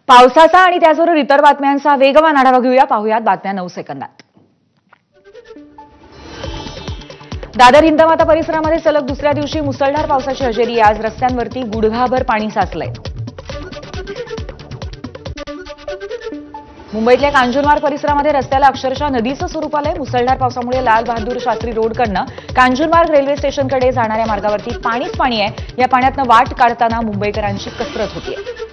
पावसाचा आणि त्याचबरोबर इतर बातम्यांचा वेगवान आढावा घेऊया. पाहूयात बातम्या 9 सेकंदात. दादर हिंदमाता परिसरामध्ये सलग दुसऱ्या दिवशी मुसळधार पावसाची हजेरी. आज रस्त्यांवरती गुडघाभर पाणी साचलंय. मुंबईतल्या कांजूरमार्ग परिसरामध्ये रस्त्याला अक्षरशः नदीचं स्वरूप आलंय. मुसळधार पावसामुळे लाल बहादूर शास्त्री रोडकडनं कांजूरमार्ग रेल्वे स्टेशनकडे जाणाऱ्या मार्गावरती पाणीच पाणी आहे. या पाण्यातनं वाट काढताना मुंबईकरांची कसरत होतीये.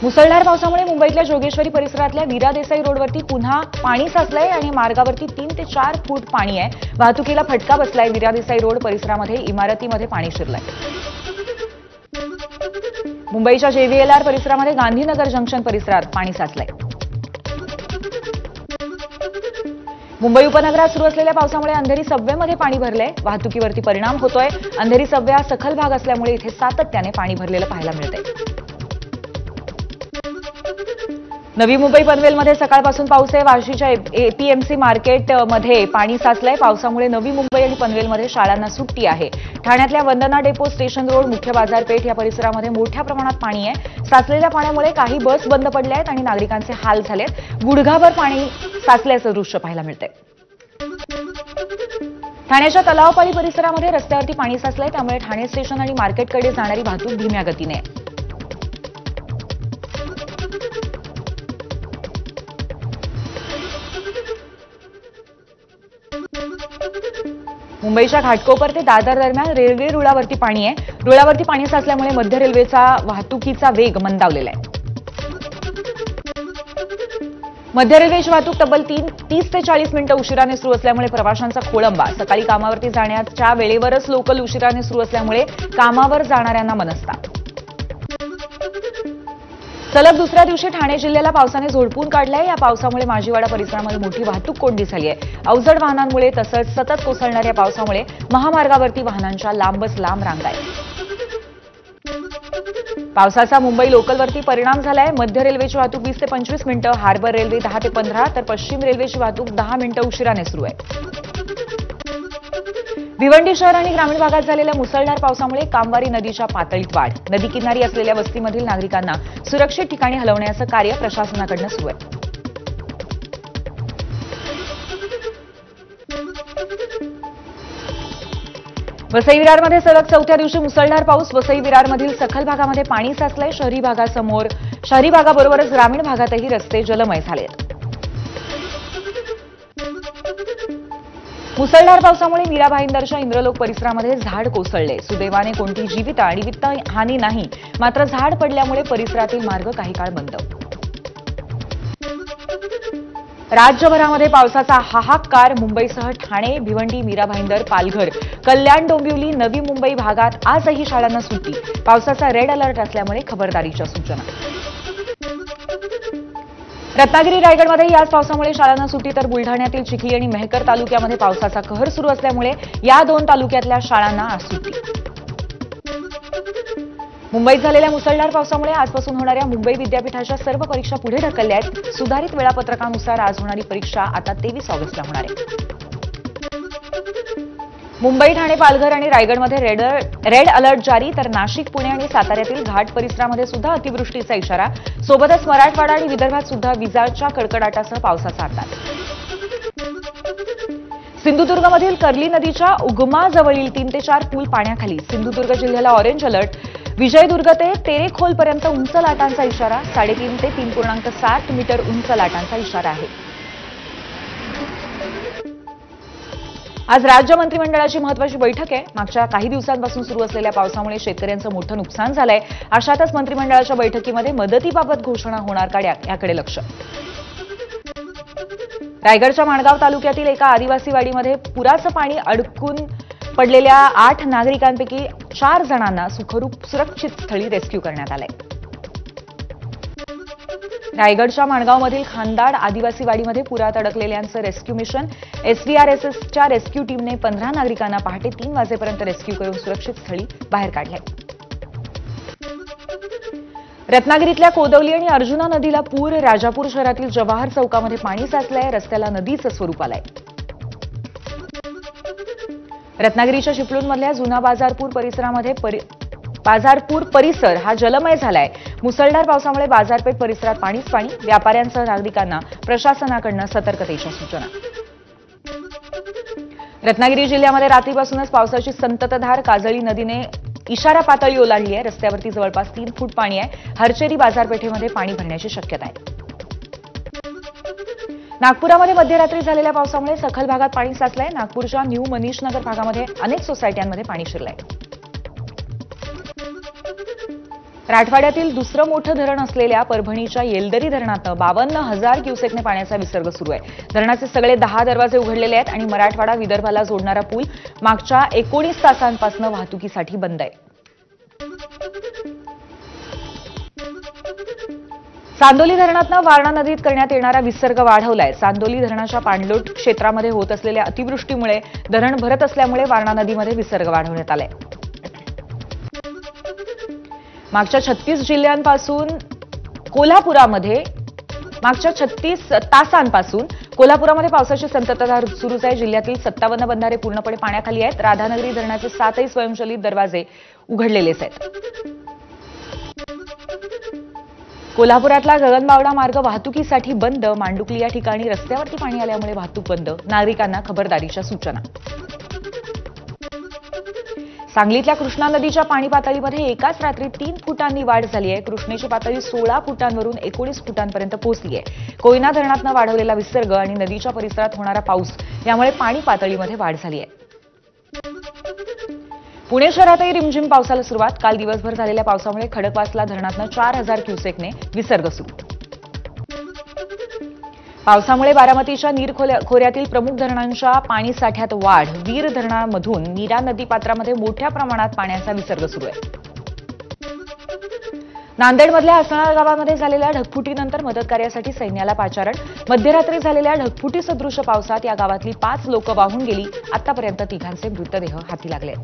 मुसळधार पावसामुळे मुंबईतल्या जोगेश्वरी परिसरातल्या वीरा देसाई रोडवरती पुन्हा पाणी साचलंय आणि मार्गावरती 3 ते 4 फूट पाणी आहे. वाहतुकीला फटका बसलाय. वीरा देसाई रोड परिसरामध्ये इमारतीमध्ये पाणी शिरलंय. मुंबईच्या JVLR परिसरामध्ये गांधीनगर जंक्शन परिसरात पाणी साचलंय. मुंबई उपनगरात सुरू असलेल्या पावसामुळे अंधेरी सबवेमध्ये पाणी भरलंय. वाहतुकीवरती परिणाम होतोय. अंधेरी सबवे हा सखल भाग असल्यामुळे इथे सातत्याने पाणी भरलेलं पाहायला मिळतंय. नवी मुंबई पनवेलमध्ये सकाळपासून पाऊस आहे. वाशीच्या APMC मार्केटमध्ये पाणी साचलंय. पावसामुळे नवी मुंबई आणि पनवेलमध्ये शाळांना सुट्टी आहे. ठाण्यातल्या वंदना डेपो, स्टेशन रोड, मुख्य बाजारपेठ या परिसरामध्ये मोठ्या प्रमाणात पाणी आहे. साचलेल्या पाण्यामुळे काही बस बंद पडल्या आहेत आणि नागरिकांचे हाल झालेत. गुडघाभर पाणी साचल्याचं दृश्य पाहायला मिळतंय. ठाण्याच्या तलावपाली परिसरामध्ये रस्त्यावरती पाणी साचलंय. त्यामुळे ठाणे स्टेशन आणि मार्केटकडे जाणारी वाहतूक धीम्या गतीने आहे. मुंबईच्या घाटकोपर ते दादर दरम्यान रेल्वे रुळावरती पाणी आहे. रुळावरती पाणी साचल्यामुळे मध्य रेल्वेचा वाहतुकीचा वेग मंदावलेला आहे. मध्य रेल्वेची वाहतूक तब्बल 30 ते 40 मिनिटं उशिराने सुरू असल्यामुळे प्रवाशांचा खोळंबा. सकाळी कामावरती जाण्याच्या वेळेवरच लोकल उशिराने सुरू असल्यामुळे कामावर जाणाऱ्यांना मनस्ताप. सलग दुसऱ्या दिवशी ठाणे जिल्ह्याला पावसाने झोडपून काढलंय. या पावसामुळे माजीवाडा परिसरामध्ये मोठी वाहतूक कोंडी झाली आहे. अवजड वाहनांमुळे तसंच सतत कोसळणाऱ्या पावसामुळे महामार्गावरती वाहनांच्या लांबच लांब रांगा आहेत. पावसाचा मुंबई लोकलवरती परिणाम झालाय. मध्य रेल्वेची वाहतूक 20 ते 25 मिनिटं, हार्बर रेल्वे 10 ते 15, तर पश्चिम रेल्वेची वाहतूक 10 मिनिटं उशिराने सुरू आहे. भिवंडी शहर आणि ग्रामीण भागात झालेल्या मुसळधार पावसामुळे कामवारी नदीच्या पातळीत वाढ. नदीकिनारी असलेल्या वस्तीमधील नागरिकांना सुरक्षित ठिकाणी हलवण्याचं कार्य प्रशासनाकडून सुरू आहे. वसई विरारमध्ये सलग चौथ्या दिवशी मुसळधार पाऊस. वसई विरारमधील सखल भागामध्ये पाणी साचलंय. शहरी भागाबरोबरच ग्रामीण भागातही रस्ते जलमय झाले. मुसळधार पावसामुळे मीरा भाईंदरच्या इंद्रलोक परिसरामध्ये झाड कोसळले. सुदैवाने कोणती जीवित आणि वित्त हानी नाही. मात्र झाड पडल्यामुळे परिसरातील मार्ग काही काळ बंद. राज्यभरामध्ये पावसाचा हाहाकार. मुंबईसह ठाणे, भिवंडी, मीरा भाईंदर, पालघर, कल्याण, डोंबिवली, नवी मुंबई भागात आजही शाळांना सुट्टी. पावसाचा रेड अलर्ट असल्यामुळे खबरदारीच्या सूचना. रत्नागिरी, रायगडमध्ये याच पावसामुळे शाळांना सुट्टी. तर बुलढाण्यातील चिखली आणि मेहकर तालुक्यामध्ये पावसाचा कहर सुरू असल्यामुळे या 2 तालुक्यातल्या शाळांना आज सुट्टी. मुंबईत झालेल्या मुसळधार पावसामुळे आजपासून होणाऱ्या मुंबई विद्यापीठाच्या सर्व परीक्षा पुढे ढकलल्या आहेत. सुधारित वेळापत्रकानुसार आज होणारी परीक्षा आता 23 ऑगस्टला होणार आहे. मुंबई, ठाणे, पालघर आणि रायगडमध्ये रेड अलर्ट जारी. तर नाशिक, पुणे आणि साताऱ्यातील घाट परिसरामध्ये सुद्धा अतिवृष्टीचा इशारा. सोबतच मराठवाडा आणि विदर्भात सुद्धा विजांच्या कडकडाटासह पावसाचा अंदाज. सिंधुदुर्गमधील कर्ली नदीच्या उगमाजवळील 3 ते 4 पूल पाण्याखाली. सिंधुदुर्ग जिल्ह्याला ऑरेंज अलर्ट. विजयदुर्ग ते तेरेखोलपर्यंत उंच लाटांचा इशारा. 3.5 ते 3.7 मीटर उंच लाटांचा इशारा आहे. आज राज्य मंत्रिमंडळाची महत्त्वाची बैठक आहे. मागच्या काही दिवसांपासून सुरू असलेल्या पावसामुळे शेतकऱ्यांचं मोठं नुकसान झालंय. अशातच मंत्रिमंडळाच्या बैठकीमध्ये मदतीबाबत घोषणा होणार का याकडे लक्ष. रायगडच्या माणगाव तालुक्यातील एका आदिवासी वाडीमध्ये पुराचं पाणी अडकून पडलेल्या 8 नागरिकांपैकी 4 जणांना सुरक्षित स्थळी रेस्क्यू करण्यात आलंय. रायगडच्या माणगावमधील खानदाड आदिवासी वाडीमध्ये पुरात अडकलेल्यांचं रेस्क्यू मिशन. SDRSSच्या रेस्क्यू टीमने 15 नागरिकांना पहाटे 3 वाजेपर्यंत रेस्क्यू करून सुरक्षित स्थळी बाहेर काढले. रत्नागिरीतल्या कोदवली आणि अर्जुना नदीला पूर. राजापूर शहरातील जवाहर चौकामध्ये पाणी साचलंय. रस्त्याला नदीचं स्वरूप आलंय. रत्नागिरीच्या चिपळूणमधल्या जुना बाजारपूर परिसरामध्ये बाजारपूर परिसर हा जलमय झालाय. मुसळधार पावसामुळे बाजारपेठ परिसरात पाणीच पाणी. व्यापाऱ्यांसह नागरिकांना प्रशासनाकडून सतर्कतेच्या सूचना. रत्नागिरी जिल्ह्यामध्ये रात्रीपासूनच पावसाची संततधार. काजळी नदीने इशारा पातळी ओलांडली आहे. रस्त्यावरती जवळपास 3 फूट पाणी आहे. हरचेरी बाजारपेठेमध्ये पाणी भरण्याची शक्यता आहे. नागपुरामध्ये मध्यरात्री झालेल्या पावसामुळे सखल भागात पाणी साचलंय. नागपूरच्या न्यू मनीष नगर भागामध्ये अनेक सोसायट्यांमध्ये पाणी शिरलंय. राठवाड्यातील दुसरं मोठं धरण असलेल्या परभणीच्या येलदरी धरणातनं 52,000 क्युसेकने पाण्याचा विसर्ग सुरू आहे. धरणाचे सगळे 10 दरवाजे उघडलेले आहेत आणि मराठवाडा विदर्भाला जोडणारा पूल मागच्या 19 तासांपासून वाहतुकीसाठी बंद आहे. चांदोली धरणातनं वारणा नदीत करण्यात येणारा विसर्ग वाढवलाय. चांदोली धरणाच्या पाणलोट क्षेत्रामध्ये होत असलेल्या अतिवृष्टीमुळे धरण भरत असल्यामुळे वारणा नदीमध्ये विसर्ग वाढवण्यात आलाय. मागच्या 36 जिल्ह्यांपासून कोल्हापुरामध्ये पावसाची संततधार सुरूच आहे. जिल्ह्यातील 57 बंधारे पूर्णपणे पाण्याखाली आहेत. राधानगरी धरणाचे 7ही स्वयंचलित दरवाजे उघडलेलेच आहेत. कोल्हापुरातला गगनबावडा मार्ग वाहतुकीसाठी बंद. मांडुकली या ठिकाणी रस्त्यावरती पाणी आल्यामुळे वाहतूक बंद. नागरिकांना खबरदारीच्या सूचना. सांगलीतल्या कृष्णा नदीच्या पाणी पातळीमध्ये एकाच रात्री 3 फुटांनी वाढ झाली आहे. कृष्णेची पातळी 16 फुटांवरून 19 फुटांपर्यंत पोहोचली आहे. कोयना धरणातनं वाढवलेला विसर्ग आणि नदीच्या परिसरात होणारा पाऊस यामुळे पाणी पातळीमध्ये वाढ झाली आहे. पुणे शहरातही रिमझिम पावसाला सुरुवात. काल दिवसभर झालेल्या पावसामुळे खडकवासला धरणातनं 4,000 क्युसेकने विसर्ग सुरू. पावसामुळे बारामतीच्या नीर खोऱ्यातील प्रमुख धरणांच्या पाणी साठ्यात वाढ. वीर धरणामधून नीरा नदीपात्रामध्ये मोठ्या प्रमाणात पाण्याचा विसर्ग सुरू आहे. नांदेडमधल्या असणाळ गावामध्ये झालेल्या ढगफुटीनंतर मदत कार्यासाठी सैन्याला पाचारण. मध्यरात्री झालेल्या ढगफुटी सदृश पावसात या गावातली 5 लोक वाहून गेली. आतापर्यंत 3घांचे मृतदेह हाती लागले.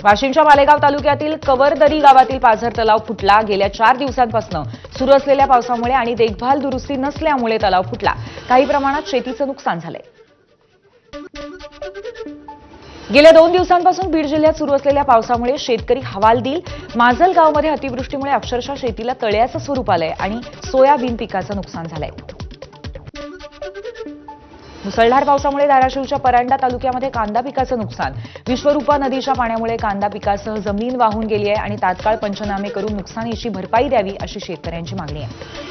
वाशिमच्या मालेगाव तालुक्यातील कवरदरी गावातील पाझर तलाव फुटला. गेल्या 4 दिवसांपासून सुरू असलेल्या पावसामुळे आणि देखभाल दुरुस्ती नसल्यामुळे तलाव फुटला. काही प्रमाणात शेतीचं नुकसान झालंय. गेल्या 2 दिवसांपासून बीड जिल्ह्यात सुरू असलेल्या पावसामुळे शेतकरी हवालदिल. माजल गावामध्ये अतिवृष्टीमुळे अक्षरशः शेतीला तळ्याचं स्वरूप आलंय आणि सोयाबीन पिकाचं नुकसान झालंय. मुसळधार पावसामुळे धाराशिवच्या परांडा तालुक्यामध्ये कांदा पिकाचं नुकसान. विश्वरूपा नदीच्या पाण्यामुळे कांदा पिकासह जमीन वाहून गेली आहे आणि तात्काळ पंचनामे करून नुकसानीची भरपाई द्यावी अशी शेतकऱ्यांची मागणी आहे.